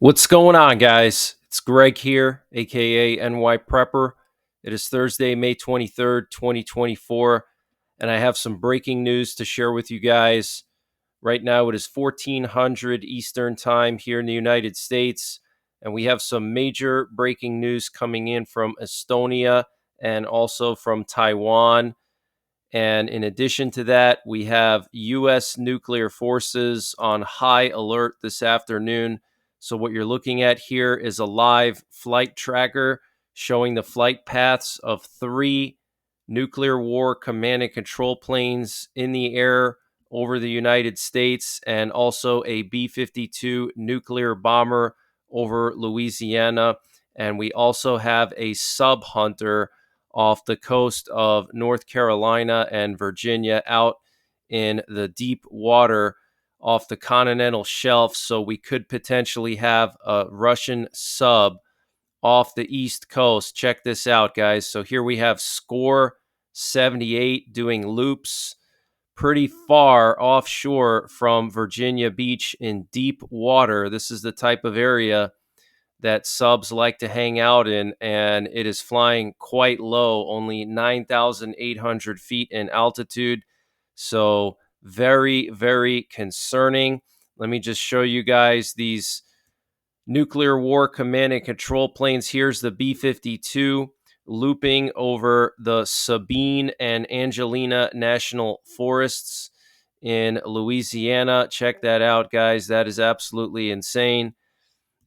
What's going on, guys? It's Greg here, aka NYPrepper. It is Thursday, May 23rd, 2024, and I have some breaking news to share with you guys. Right now, it is 1400 Eastern Time here in the United States, and we have some major breaking news coming in from Estonia and also from Taiwan. And in addition to that, we have U.S. nuclear forces on high alert this afternoon. So, what you're looking at here is a live flight tracker showing the flight paths of 3 nuclear war command and control planes in the air over the United States, and also a B 52 nuclear bomber over Louisiana. And we also have a sub hunter off the coast of North Carolina and Virginia out in the deep water off the continental shelf. So we could potentially have a Russian sub off the East Coast. Check this out, guys. So here we have Score 78 doing loops pretty far offshore from Virginia Beach in deep water. This is the type of area that subs like to hang out in, and it is flying quite low, only 9,800 feet in altitude. So very, very concerning. Let me just show you guys these nuclear war command and control planes. Here's the B 52 looping over the Sabine and Angelina National Forests in Louisiana. Check that out, guys. That is absolutely insane.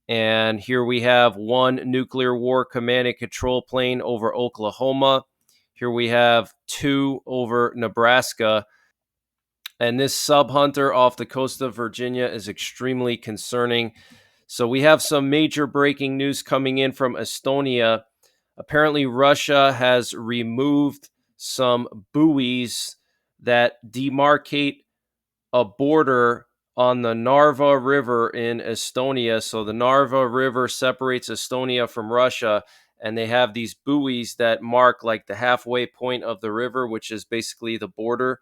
And here we have 1 nuclear war command and control plane over Oklahoma. Here we have 2 over Nebraska. And this sub hunter off the coast of Virginia is extremely concerning. So we have some major breaking news coming in from Estonia. Apparently, Russia has removed some buoys that demarcate a border on the Narva River in Estonia. So the Narva River separates Estonia from Russia, and they have these buoys that mark like the halfway point of the river, which is basically the border.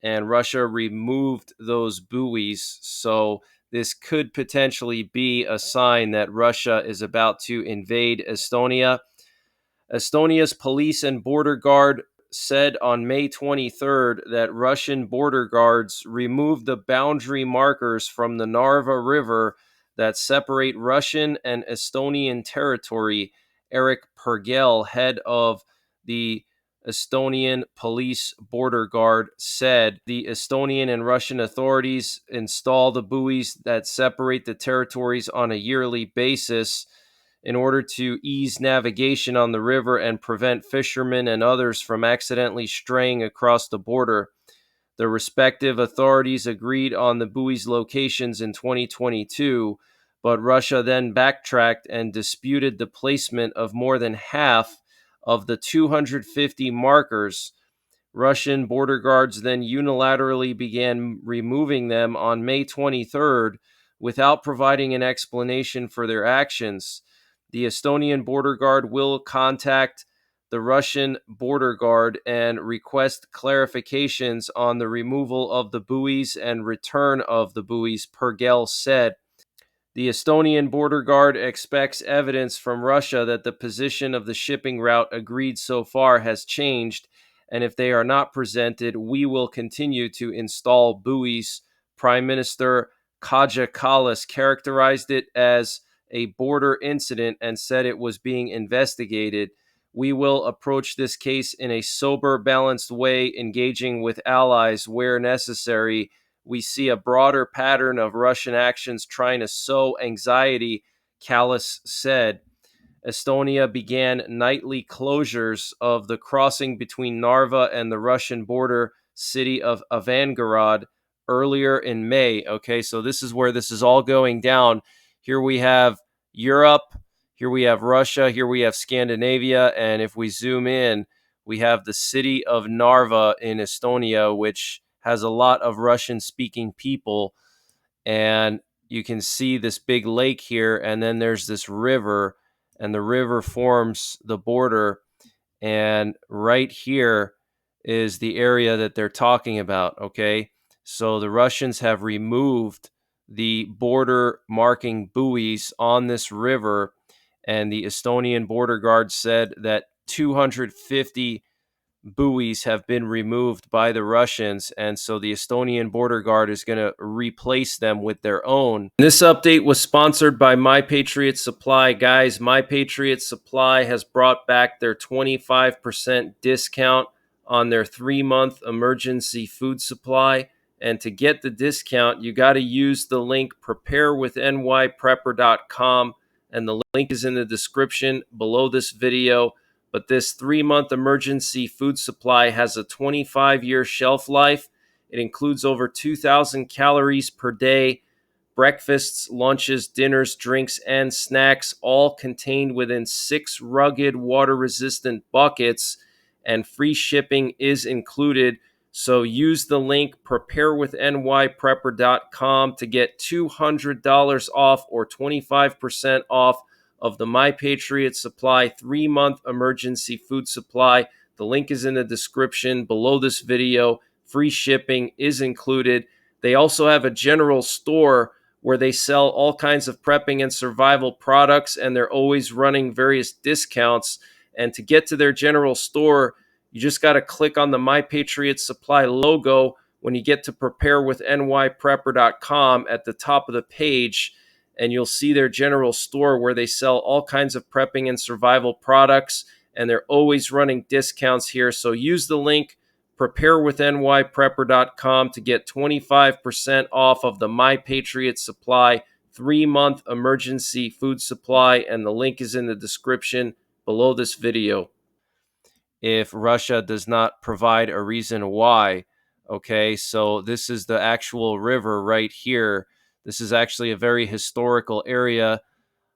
And Russia removed those buoys. So this could potentially be a sign that Russia is about to invade Estonia. Estonia's police and border guard said on May 23rd that Russian border guards removed the boundary markers from the Narva River that separate Russian and Estonian territory. Eric Pergel, head of the Estonian police border guard, said the Estonian and Russian authorities install the buoys that separate the territories on a yearly basis in order to ease navigation on the river and prevent fishermen and others from accidentally straying across the border. The respective authorities agreed on the buoys' locations in 2022, but Russia then backtracked and disputed the placement of more than half of the 250 markers. Russian border guards then unilaterally began removing them on May 23rd without providing an explanation for their actions. The Estonian border guard will contact the Russian border guard and request clarifications on the removal of the buoys and return of the buoys, Pergel said. The Estonian border guard expects evidence from Russia that the position of the shipping route agreed so far has changed, and if they are not presented, we will continue to install buoys. Prime Minister Kaja Kallas characterized it as a border incident and said it was being investigated. We will approach this case in a sober, balanced way, engaging with allies where necessary. We see a broader pattern of Russian actions trying to sow anxiety, Kallas said. Estonia began nightly closures of the crossing between Narva and the Russian border city of Ivangorod earlier in May. Okay, so this is where this is all going down. Here we have Europe, here we have Russia, here we have Scandinavia, and if we zoom in, we have the city of Narva in Estonia, which has a lot of Russian-speaking people, and you can see this big lake here, and then there's this river, and the river forms the border, and right here is the area that they're talking about, okay? So the Russians have removed the border marking buoys on this river, and the Estonian border guard said that 250 buoys have been removed by the Russians, and so the Estonian border guard is going to replace them with their own. This update was sponsored by My Patriot Supply. Guys, My Patriot Supply has brought back their 25% discount on their 3-month emergency food supply. And to get the discount, you got to use the link preparewithnyprepper.com, and the link is in the description below this video. But this 3-month emergency food supply has a 25-year shelf life. It includes over 2,000 calories per day, breakfasts, lunches, dinners, drinks, and snacks, all contained within 6 rugged water-resistant buckets, and free shipping is included. So use the link preparewithnyprepper.com to get $200 off or 25% off of the My Patriot Supply 3-month emergency food supply. The link is in the description below this video. Free shipping is included. They also have a general store where they sell all kinds of prepping and survival products, and they're always running various discounts. And to get to their general store, you just got to click on the My Patriot Supply logo when you get to preparewithnyprepper.com at the top of the page, and you'll see their general store where they sell all kinds of prepping and survival products, and they're always running discounts here. So use the link preparewithnyprepper.com to get 25% off of the My Patriot Supply 3-month emergency food supply, and the link is in the description below this video. If Russia does not provide a reason why. Okay, so this is the actual river right here. This is actually a very historical area.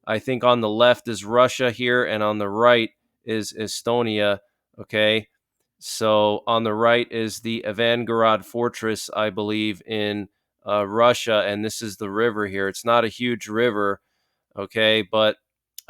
I think on the left is Russia here, and on the right is Estonia. Okay, so on the right is the Ivangorod Fortress, I believe, in Russia, and this is the river here. It's not a huge river, okay, but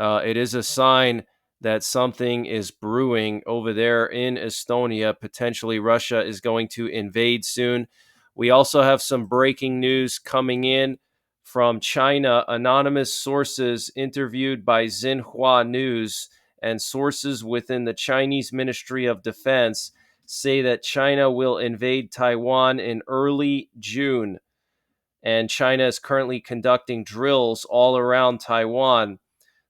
it is a sign that something is brewing over there in Estonia. Potentially Russia is going to invade soon. We also have some breaking news coming in from China. Anonymous sources interviewed by Xinhua News and sources within the Chinese Ministry of Defense say that China will invade Taiwan in early June. And China is currently conducting drills all around Taiwan.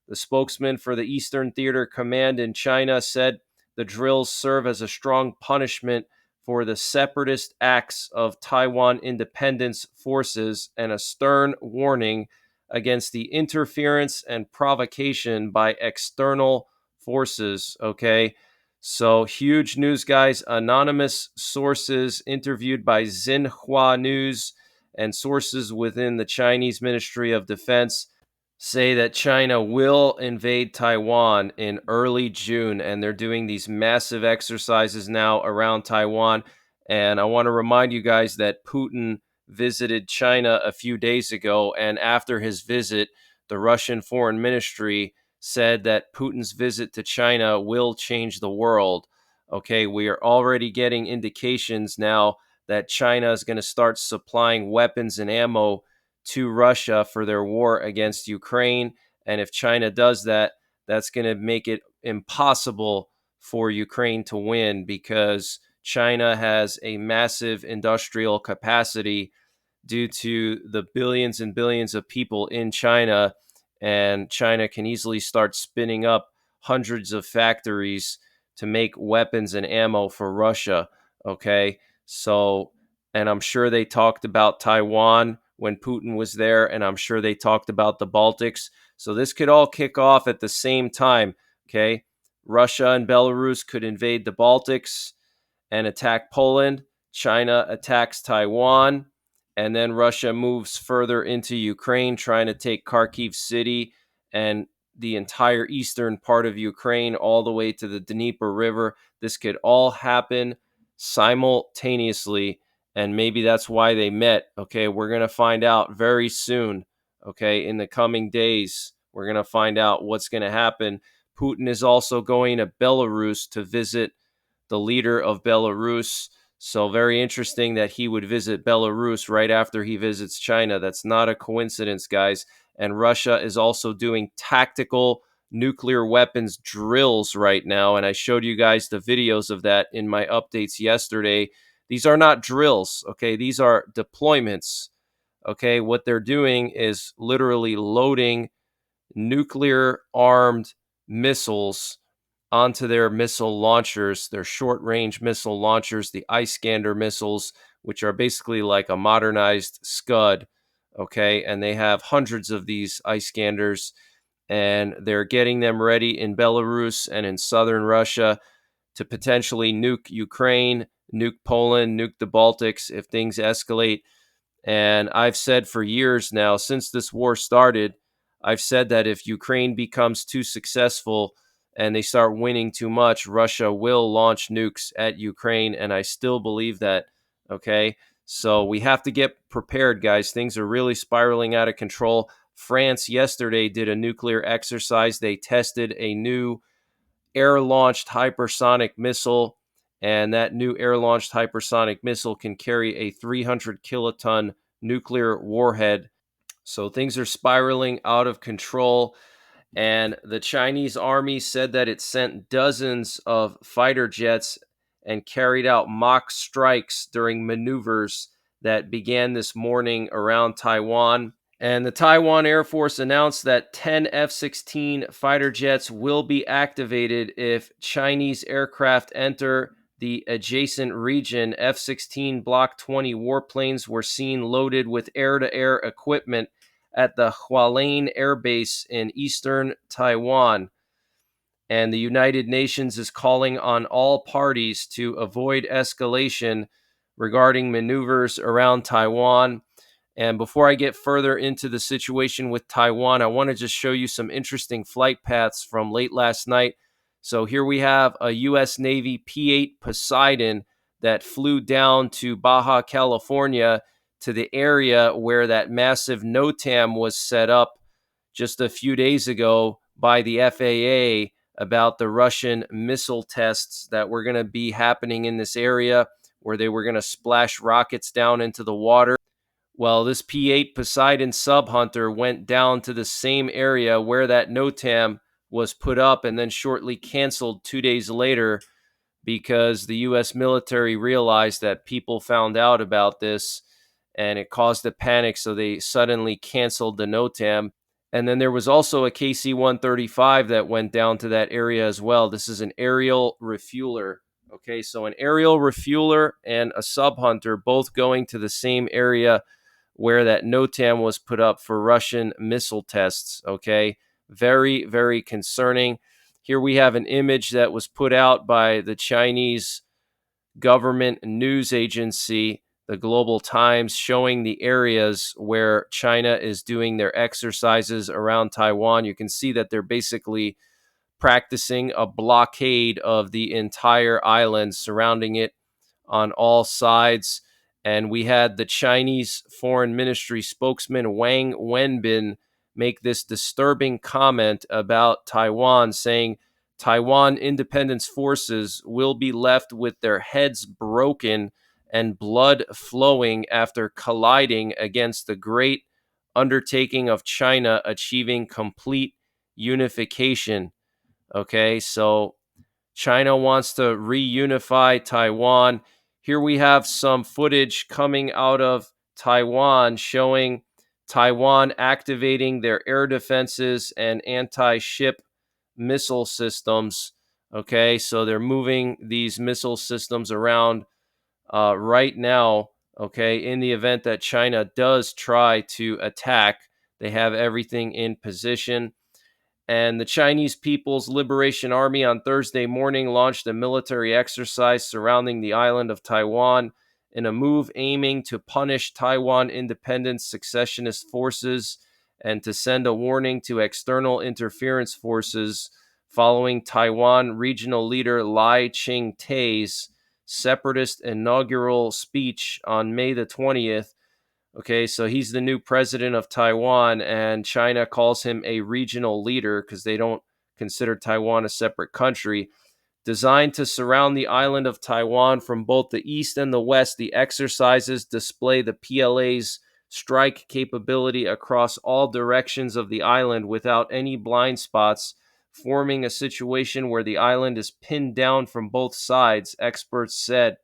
The spokesman for the Eastern Theater Command in China said the drills serve as a strong punishment for the separatist acts of Taiwan independence forces and a stern warning against the interference and provocation by external forces. Okay, so huge news, guys. Anonymous sources interviewed by Xinhua News and sources within the Chinese Ministry of Defense say that China will invade Taiwan in early June, and they're doing these massive exercises now around Taiwan. And I want to remind you guys that Putin visited China a few days ago, and after his visit, the Russian Foreign Ministry said that Putin's visit to China will change the world. Okay, we are already getting indications now that China is going to start supplying weapons and ammo to Russia for their war against Ukraine. And if China does that, that's going to make it impossible for Ukraine to win, because China has a massive industrial capacity due to the billions and billions of people in China. And China can easily start spinning up hundreds of factories to make weapons and ammo for Russia. Okay. So, and I'm sure they talked about Taiwan when Putin was there, and I'm sure they talked about the Baltics. So this could all kick off at the same time. Okay. Russia and Belarus could invade the Baltics and attack Poland. China attacks Taiwan. And then Russia moves further into Ukraine, trying to take Kharkiv City and the entire eastern part of Ukraine, all the way to the Dnieper River. This could all happen simultaneously, and maybe that's why they met. Okay, we're going to find out very soon. Okay, in the coming days, we're going to find out what's going to happen. Putin is also going to Belarus to visit the leader of Belarus. So very interesting that he would visit Belarus right after he visits China. That's not a coincidence, guys. And Russia is also doing tactical nuclear weapons drills right now. And I showed you guys the videos of that in my updates yesterday. These are not drills, okay? These are deployments, okay? What they're doing is literally loading nuclear armed missiles onto their missile launchers, their short range missile launchers, the Iskander missiles, which are basically like a modernized Scud. Okay. And they have hundreds of these Iskanders, and they're getting them ready in Belarus and in southern Russia to potentially nuke Ukraine, nuke Poland, nuke the Baltics if things escalate. And I've said for years now, since this war started, I've said that if Ukraine becomes too successful and they start winning too much, Russia will launch nukes at Ukraine. And I still believe that. Okay. So we have to get prepared, guys. Things are really spiraling out of control. France yesterday did a nuclear exercise. They tested a new air-launched hypersonic missile, and that new air-launched hypersonic missile can carry a 300 kiloton nuclear warhead. So things are spiraling out of control, and the Chinese army said that it sent dozens of fighter jets and carried out mock strikes during maneuvers that began this morning around Taiwan. And the Taiwan Air Force announced that 10 F 16 fighter jets will be activated if Chinese aircraft enter the adjacent region. F 16 Block 20 warplanes were seen loaded with air to air equipment at the Hualien Air Base in eastern Taiwan. And the United Nations is calling on all parties to avoid escalation regarding maneuvers around Taiwan. And before I get further into the situation with Taiwan, I want to just show you some interesting flight paths from late last night. So here we have a U.S. Navy P-8 Poseidon that flew down to Baja California, to the area where that massive NOTAM was set up just a few days ago by the FAA about the Russian missile tests that were going to be happening in this area, where they were going to splash rockets down into the water. Well, this P-8 Poseidon sub-hunter went down to the same area where that NOTAM was put up and then shortly canceled 2 days later, because the U.S. military realized that people found out about this and it caused a panic, so they suddenly canceled the NOTAM. And then there was also a KC-135 that went down to that area as well. This is an aerial refueler. Okay, so an aerial refueler and a sub-hunter both going to the same area where that NOTAM was put up for Russian missile tests. Okay, very, very concerning. Here we have an image that was put out by the Chinese government news agency, the Global Times, showing the areas where China is doing their exercises around Taiwan. You can see that they're basically practicing a blockade of the entire island, surrounding it on all sides. And we had the Chinese Foreign Ministry spokesman Wang Wenbin make this disturbing comment about Taiwan, saying Taiwan independence forces will be left with their heads broken and blood flowing after colliding against the great undertaking of China achieving complete unification. Okay, so China wants to reunify Taiwan. Here we have some footage coming out of Taiwan showing Taiwan activating their air defenses and anti-ship missile systems. Okay, so they're moving these missile systems around right now. Okay, in the event that China does try to attack, they have everything in position. And the Chinese People's Liberation Army on Thursday morning launched a military exercise surrounding the island of Taiwan in a move aiming to punish Taiwan independence secessionist forces and to send a warning to external interference forces following Taiwan regional leader Lai Ching-te's separatist inaugural speech on May the 20th. Okay, so he's the new president of Taiwan, and China calls him a regional leader because they don't consider Taiwan a separate country. Designed to surround the island of Taiwan from both the east and the west, the exercises display the PLA's strike capability across all directions of the island without any blind spots, forming a situation where the island is pinned down from both sides, experts said.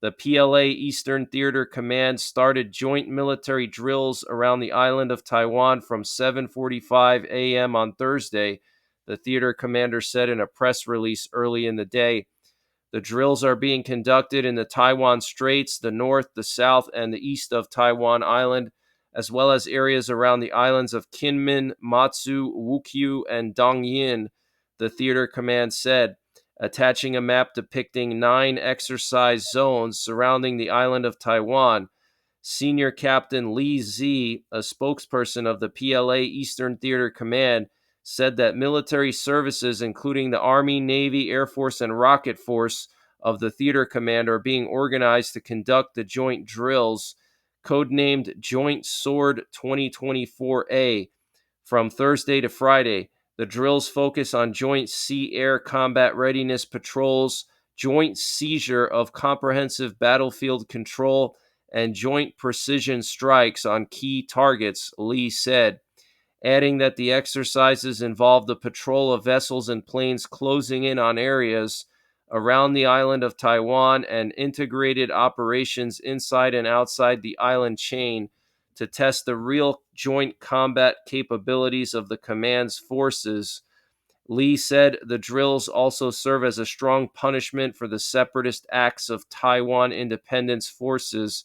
The PLA Eastern Theater Command started joint military drills around the island of Taiwan from 7:45 a.m. on Thursday, the theater commander said in a press release early in the day. The drills are being conducted in the Taiwan Straits, the north, the south, and the east of Taiwan Island, as well as areas around the islands of Kinmen, Matsu, Wukyu, and Dongyin, the theater command said, attaching a map depicting 9 exercise zones surrounding the island of Taiwan. Senior Captain Li Zi, a spokesperson of the PLA Eastern Theater Command, said that military services, including the Army, Navy, Air Force, and Rocket Force of the Theater Command, are being organized to conduct the joint drills, codenamed Joint Sword 2024A, from Thursday to Friday. The drills focus on joint sea-air combat readiness patrols, joint seizure of comprehensive battlefield control, and joint precision strikes on key targets, Lee said, adding that the exercises involve the patrol of vessels and planes closing in on areas around the island of Taiwan and integrated operations inside and outside the island chain to test the real joint combat capabilities of the command's forces. Lee said the drills also serve as a strong punishment for the separatist acts of Taiwan independence forces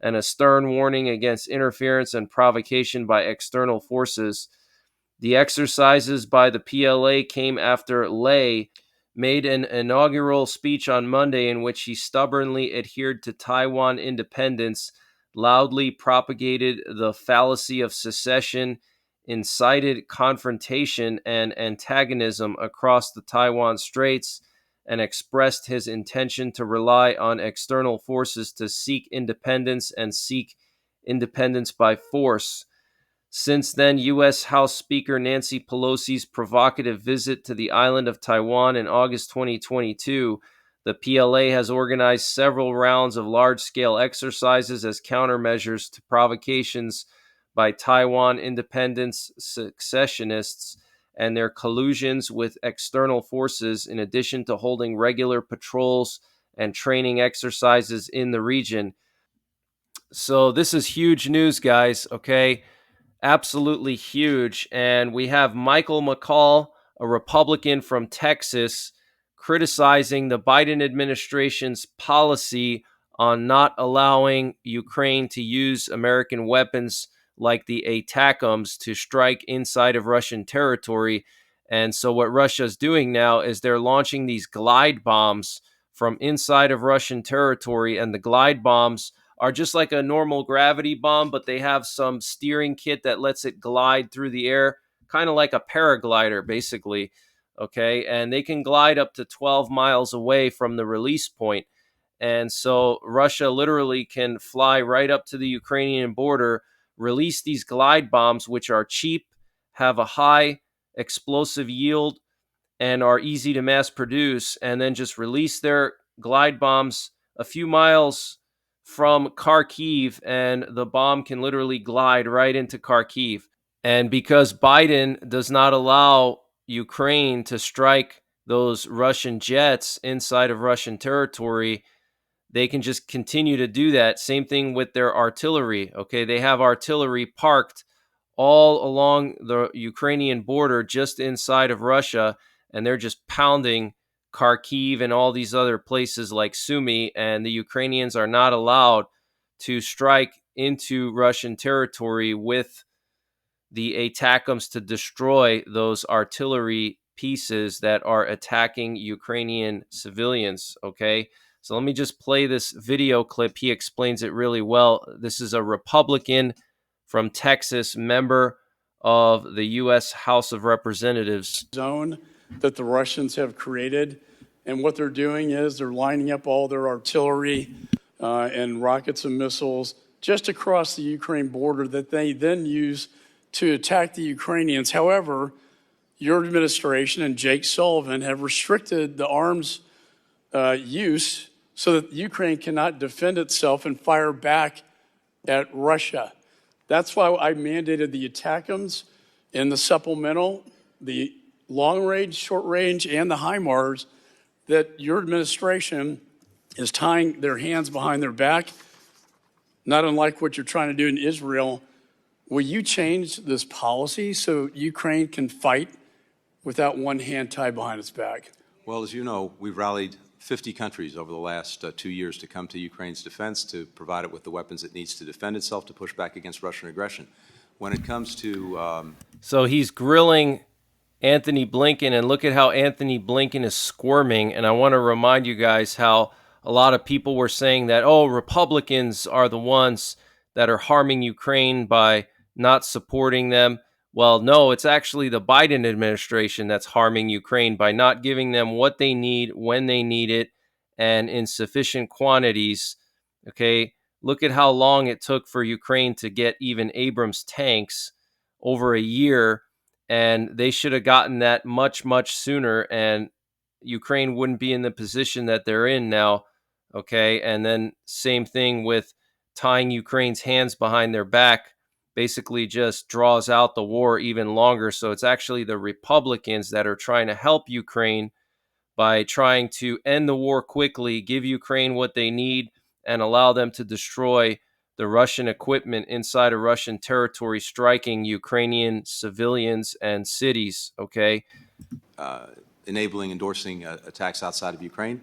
and a stern warning against interference and provocation by external forces. The exercises by the PLA came after Lei made an inaugural speech on Monday in which he stubbornly adhered to Taiwan independence, loudly propagated the fallacy of secession, incited confrontation and antagonism across the Taiwan Straits, and expressed his intention to rely on external forces to seek independence and seek independence by force. Since then, U.S. House Speaker Nancy Pelosi's provocative visit to the island of Taiwan in August 2022, the PLA has organized several rounds of large-scale exercises as countermeasures to provocations by Taiwan independence secessionists and their collusions with external forces, in addition to holding regular patrols and training exercises in the region. So this is huge news, guys, okay? Absolutely huge. And we have Michael McCall, a Republican from Texas, criticizing the Biden administration's policy on not allowing Ukraine to use American weapons like the ATACMS to strike inside of Russian territory. And so what Russia's doing now is they're launching these glide bombs from inside of Russian territory, and the glide bombs are just like a normal gravity bomb, but they have some steering kit that lets it glide through the air, kind of like a paraglider, basically. Okay, and they can glide up to 12 miles away from the release point. And so Russia literally can fly right up to the Ukrainian border, release these glide bombs, which are cheap, have a high explosive yield, and are easy to mass produce, and then just release their glide bombs a few miles from Kharkiv, and the bomb can literally glide right into Kharkiv. And because Biden does not allow Ukraine to strike those Russian jets inside of Russian territory, they can just continue to do that. Same thing with their artillery. Okay, they have artillery parked all along the Ukrainian border just inside of Russia, and they're just pounding Kharkiv and all these other places like Sumy, and the Ukrainians are not allowed to strike into Russian territory with the ATACMS to destroy those artillery pieces that are attacking Ukrainian civilians, okay? So let me just play this video clip. He explains it really well. This is a Republican from Texas, member of the U.S. House of Representatives. Zone that the Russians have created. And what they're doing is they're lining up all their artillery and rockets and missiles just across the Ukraine border that they then use to attack the Ukrainians. However, your administration and Jake Sullivan have restricted the arms use so that Ukraine cannot defend itself and fire back at Russia. That's why I mandated the ATACMS and the supplemental, the long range, short range, and the HIMARS, that your administration is tying their hands behind their back, not unlike what you're trying to do in Israel. Will you change this policy so Ukraine can fight without one hand tied behind its back? Well, as you know, we've rallied 50 countries over the last 2 years to come to Ukraine's defense, to provide it with the weapons it needs to defend itself, to push back against Russian aggression. When it comes to... So he's grilling Anthony Blinken, and look at how Anthony Blinken is squirming. And I want to remind you guys how a lot of people were saying that, oh, Republicans are the ones that are harming Ukraine by not supporting them. Well, no, it's actually the Biden administration that's harming Ukraine by not giving them what they need when they need it and in sufficient quantities. Okay, look at how long it took for Ukraine to get even Abrams tanks, over a year, and they should have gotten that much, much sooner, and Ukraine wouldn't be in the position that they're in now. Okay, and then same thing with tying Ukraine's hands behind their back, basically just draws out the war even longer. So it's actually the Republicans that are trying to help Ukraine by trying to end the war quickly, give Ukraine what they need, and allow them to destroy the Russian equipment inside of Russian territory, striking Ukrainian civilians and cities. Okay. enabling, endorsing attacks outside of Ukraine.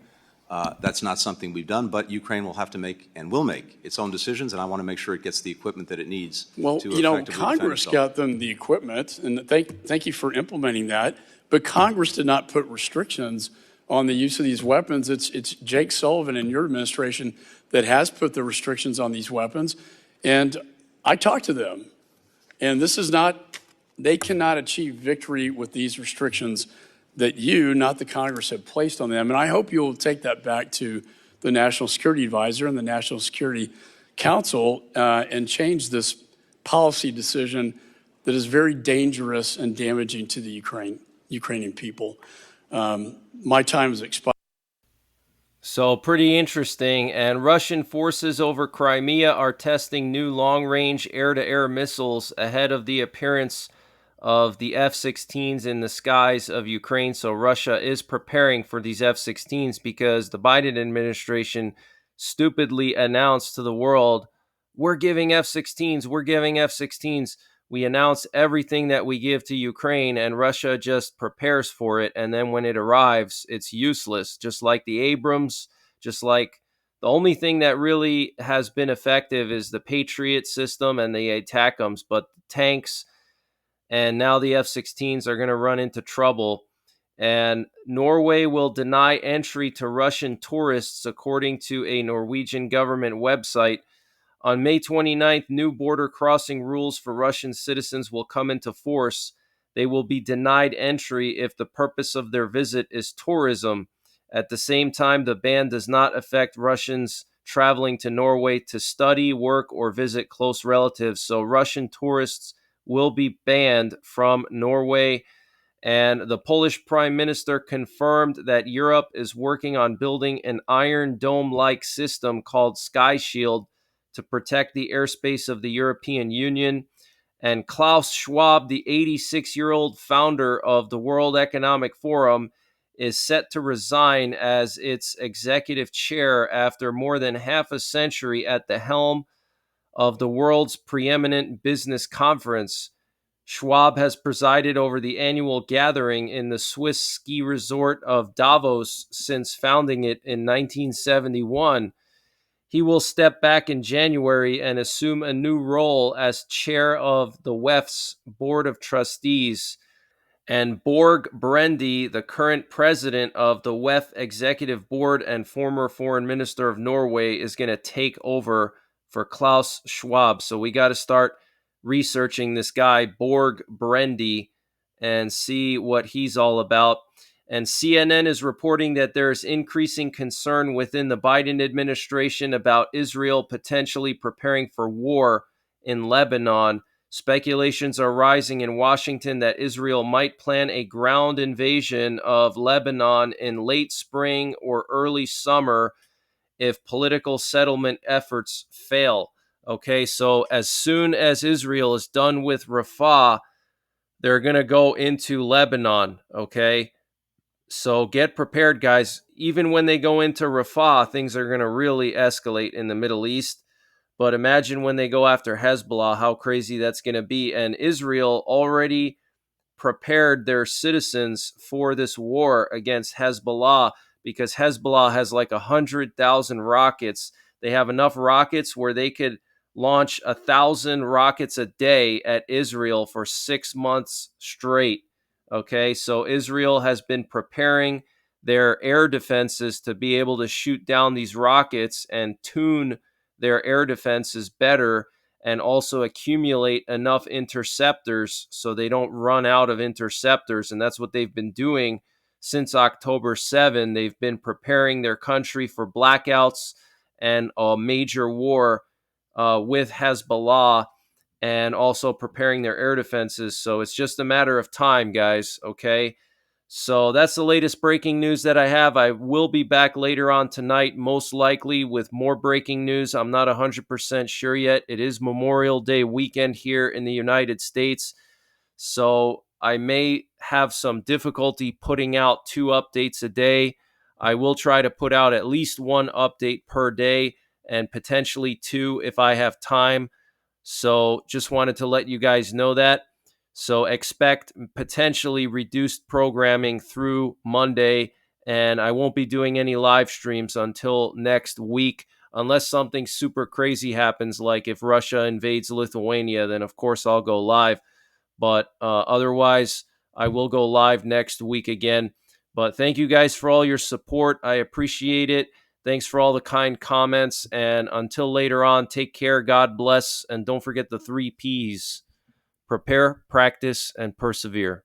That's not something we've done, but Ukraine will have to make and will make its own decisions, and I want to make sure it gets the equipment that it needs to effectively defend Congress itself. got them the equipment, and thank you for implementing that, but Congress did not put restrictions on the use of these weapons. It's Jake Sullivan in your administration that has put the restrictions on these weapons, and I talked to them, and this is not, they cannot achieve victory with these restrictions that you, not the Congress, have placed on them. And I hope you'll take that back to the National Security Advisor and the National Security Council and change this policy decision that is very dangerous and damaging to the Ukrainian people. My time has expired. So pretty interesting. And Russian forces over Crimea are testing new long-range air-to-air missiles ahead of the appearance of the F-16s in the skies of Ukraine. So Russia is preparing for these F-16s because the Biden administration stupidly announced to the world, we're giving F-16s, we're giving F-16s. We announce everything that we give to Ukraine, and Russia just prepares for it. And then when it arrives, it's useless, just like the Abrams, just like the only thing that really has been effective is the Patriot system and the ATACMS, but tanks and now the F-16s are going to run into trouble. And Norway will deny entry to Russian tourists, according to a Norwegian government website. On May 29th, new border crossing rules for Russian citizens will come into force. They will be denied entry if the purpose of their visit is tourism. At the same time, the ban does not affect Russians traveling to Norway to study, work, or visit close relatives. So Russian tourists will be banned from Norway. And the Polish Prime Minister confirmed that Europe is working on building an Iron Dome-like system called Sky Shield to protect the airspace of the European Union. And Klaus Schwab, the 86-year-old founder of the World Economic Forum, is set to resign as its executive chair after more than half a century at the helm of the world's preeminent business conference. Schwab has presided over the annual gathering in the Swiss ski resort of Davos since founding it in 1971. He will step back in January and assume a new role as chair of the WEF's Board of Trustees. And Borg Brendi, the current president of the WEF Executive Board and former Foreign Minister of Norway, is going to take over for Klaus Schwab. So we got to start researching this guy, Borg Brendi, and see what he's all about. And CNN is reporting that there's increasing concern within the Biden administration about Israel potentially preparing for war in Lebanon. Speculations are rising in Washington that Israel might plan a ground invasion of Lebanon in late spring or early summer if political settlement efforts fail. Okay, so as soon as Israel is done with Rafah, they're going to go into Lebanon. Okay, so get prepared, guys. Even when they go into Rafah, things are going to really escalate in the Middle East. But imagine when they go after Hezbollah, how crazy that's going to be. And Israel already prepared their citizens for this war against Hezbollah because Hezbollah has like 100,000 rockets. They have enough rockets where they could launch 1,000 rockets a day at Israel for 6 months straight. Okay, so Israel has been preparing their air defenses to be able to shoot down these rockets and tune their air defenses better and also accumulate enough interceptors so they don't run out of interceptors. And that's what they've been doing since October 7. They've been preparing their country for blackouts and a major war with Hezbollah and also preparing their air defenses. So it's just a matter of time, guys. Okay. So that's the latest breaking news that I have. I will be back later on tonight, most likely, with more breaking news. I'm not 100% sure yet. It is Memorial Day weekend here in the United States. So I may have some difficulty putting out 2 updates a day. I will try to put out at least 1 update per day and potentially 2 if I have time. So just wanted to let you guys know that. So expect potentially reduced programming through Monday, and I won't be doing any live streams until next week unless something super crazy happens, like if Russia invades Lithuania, then of course I'll go live. But otherwise, I will go live next week again. But thank you guys for all your support. I appreciate it. Thanks for all the kind comments. And until later on, take care. God bless. And don't forget the 3 Ps: prepare, practice, and persevere.